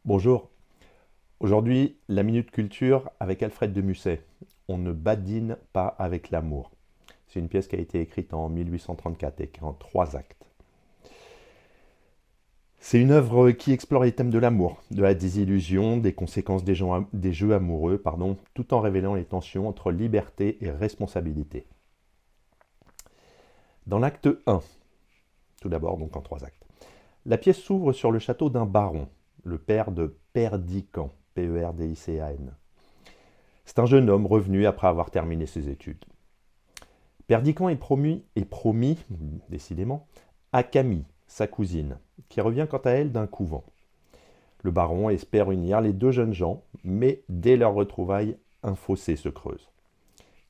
Bonjour, aujourd'hui la Minute Culture avec Alfred de Musset. On ne badine pas avec l'amour. C'est une pièce qui a été écrite en 1834 et qui est en 3 actes. C'est une œuvre qui explore les thèmes de l'amour, de la désillusion, des conséquences des jeux amoureux, tout en révélant les tensions entre liberté et responsabilité. Dans l'acte 1, tout d'abord donc en 3 actes, la pièce s'ouvre sur le château d'un baron, le père de Perdican, Perdican. C'est un jeune homme revenu après avoir terminé ses études. Perdican est promis, décidément, à Camille, sa cousine, qui revient quant à elle d'un couvent. Le baron espère unir les deux jeunes gens, mais dès leur retrouvailles, un fossé se creuse.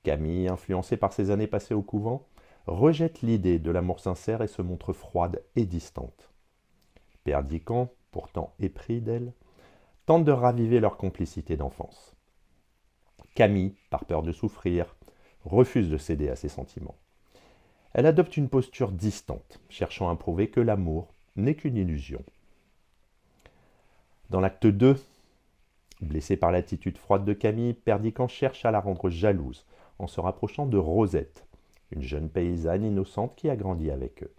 Camille, influencée par ses années passées au couvent, rejette l'idée de l'amour sincère et se montre froide et distante. Perdican, pourtant épris d'elle, tente de raviver leur complicité d'enfance. Camille, par peur de souffrir, refuse de céder à ses sentiments. Elle adopte une posture distante, cherchant à prouver que l'amour n'est qu'une illusion. Dans l'acte 2, blessé par l'attitude froide de Camille, Perdican cherche à la rendre jalouse en se rapprochant de Rosette, une jeune paysanne innocente qui a grandi avec eux.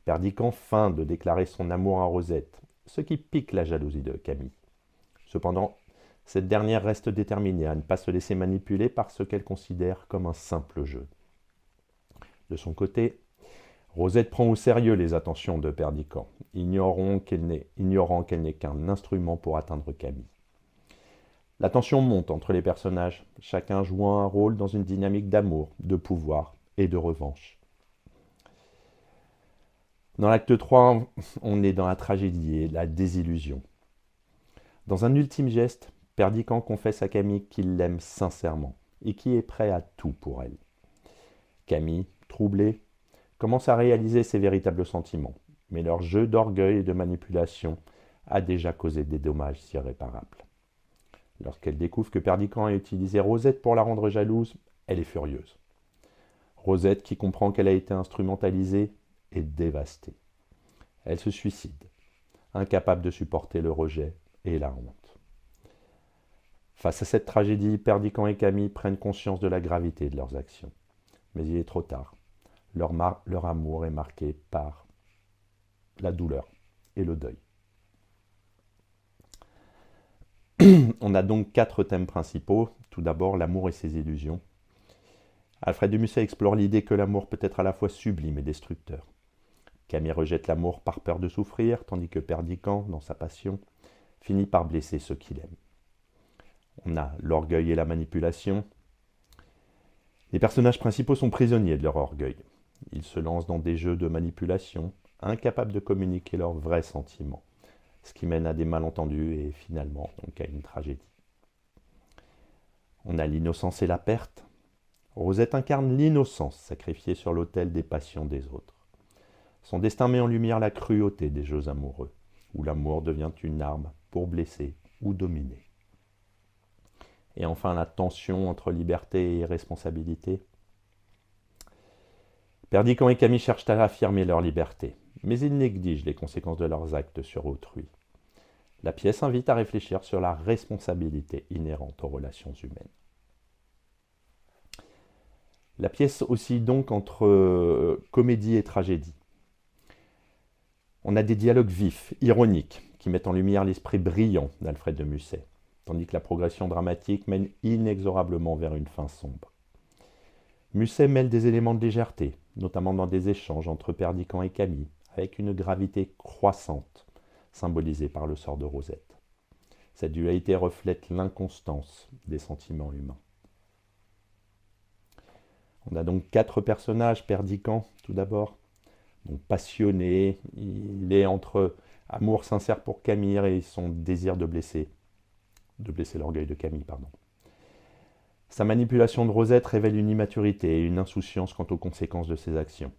Perdican feint de déclarer son amour à Rosette, ce qui pique la jalousie de Camille. Cependant, cette dernière reste déterminée à ne pas se laisser manipuler par ce qu'elle considère comme un simple jeu. De son côté, Rosette prend au sérieux les attentions de Perdican, ignorant qu'elle n'est qu'un instrument pour atteindre Camille. La tension monte entre les personnages, chacun jouant un rôle dans une dynamique d'amour, de pouvoir et de revanche. Dans l'acte 3, on est dans la tragédie et la désillusion. Dans un ultime geste, Perdican confesse à Camille qu'il l'aime sincèrement et qu'il est prêt à tout pour elle. Camille, troublée, commence à réaliser ses véritables sentiments, mais leur jeu d'orgueil et de manipulation a déjà causé des dommages irréparables. Lorsqu'elle découvre que Perdican a utilisé Rosette pour la rendre jalouse, elle est furieuse. Rosette, qui comprend qu'elle a été instrumentalisée, est dévastée. Elle se suicide, incapable de supporter le rejet et la honte. Face à cette tragédie, Perdican et Camille prennent conscience de la gravité de leurs actions. Mais il est trop tard. Leur amour est marqué par la douleur et le deuil. On a donc 4 thèmes principaux. Tout d'abord, l'amour et ses illusions. Alfred de Musset explore l'idée que l'amour peut être à la fois sublime et destructeur. Camille rejette l'amour par peur de souffrir, tandis que Perdican, dans sa passion, finit par blesser ceux qu'il aime. On a l'orgueil et la manipulation. Les personnages principaux sont prisonniers de leur orgueil. Ils se lancent dans des jeux de manipulation, incapables de communiquer leurs vrais sentiments, ce qui mène à des malentendus et finalement donc à une tragédie. On a l'innocence et la perte. Rosette incarne l'innocence sacrifiée sur l'autel des passions des autres. Son destin met en lumière la cruauté des jeux amoureux, où l'amour devient une arme pour blesser ou dominer. Et enfin la tension entre liberté et responsabilité. Perdican et Camille cherchent à affirmer leur liberté, mais ils négligent les conséquences de leurs actes sur autrui. La pièce invite à réfléchir sur la responsabilité inhérente aux relations humaines. La pièce oscille donc entre comédie et tragédie. On a des dialogues vifs, ironiques, qui mettent en lumière l'esprit brillant d'Alfred de Musset, tandis que la progression dramatique mène inexorablement vers une fin sombre. Musset mêle des éléments de légèreté, notamment dans des échanges entre Perdican et Camille, avec une gravité croissante, symbolisée par le sort de Rosette. Cette dualité reflète l'inconstance des sentiments humains. On a donc 4 personnages. Perdican, tout d'abord, donc passionné, il est entre amour sincère pour Camille et son désir de blesser l'orgueil de Camille, Sa manipulation de Rosette révèle une immaturité et une insouciance quant aux conséquences de ses actions.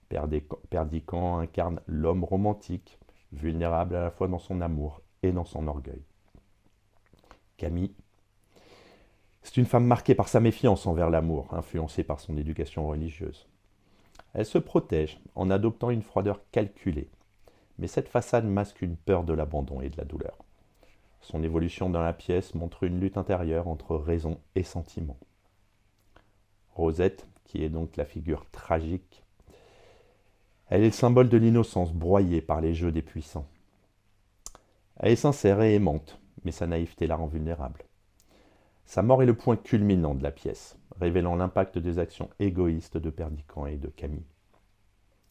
Perdican incarne l'homme romantique, vulnérable à la fois dans son amour et dans son orgueil. Camille, c'est une femme marquée par sa méfiance envers l'amour, influencée par son éducation religieuse. Elle se protège en adoptant une froideur calculée, mais cette façade masque une peur de l'abandon et de la douleur. Son évolution dans la pièce montre une lutte intérieure entre raison et sentiment. Rosette, qui est donc la figure tragique, elle est le symbole de l'innocence broyée par les jeux des puissants. Elle est sincère et aimante, mais sa naïveté la rend vulnérable. Sa mort est le point culminant de la pièce, révélant l'impact des actions égoïstes de Perdiccas et de Camille.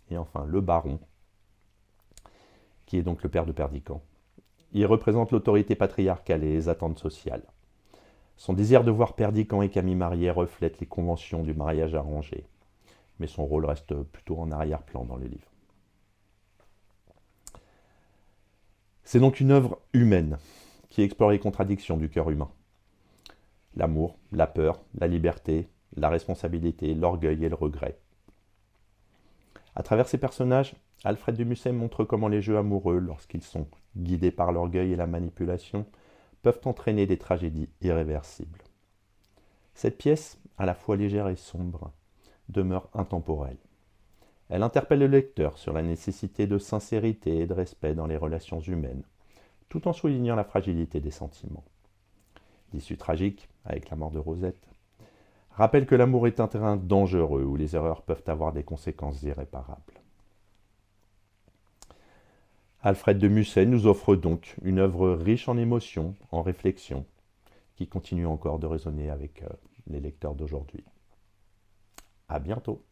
Et enfin, le baron, qui est donc le père de Perdiccas. Il représente l'autorité patriarcale et les attentes sociales. Son désir de voir Perdiccas et Camille mariés reflète les conventions du mariage arrangé, mais son rôle reste plutôt en arrière-plan dans le livre. C'est donc une œuvre humaine qui explore les contradictions du cœur humain. L'amour, la peur, la liberté, la responsabilité, l'orgueil et le regret. À travers ces personnages, Alfred de Musset montre comment les jeux amoureux, lorsqu'ils sont guidés par l'orgueil et la manipulation, peuvent entraîner des tragédies irréversibles. Cette pièce, à la fois légère et sombre, demeure intemporelle. Elle interpelle le lecteur sur la nécessité de sincérité et de respect dans les relations humaines, tout en soulignant la fragilité des sentiments. L'issue tragique, avec la mort de Rosette, rappelle que l'amour est un terrain dangereux où les erreurs peuvent avoir des conséquences irréparables. Alfred de Musset nous offre donc une œuvre riche en émotions, en réflexions, qui continue encore de résonner avec les lecteurs d'aujourd'hui. À bientôt.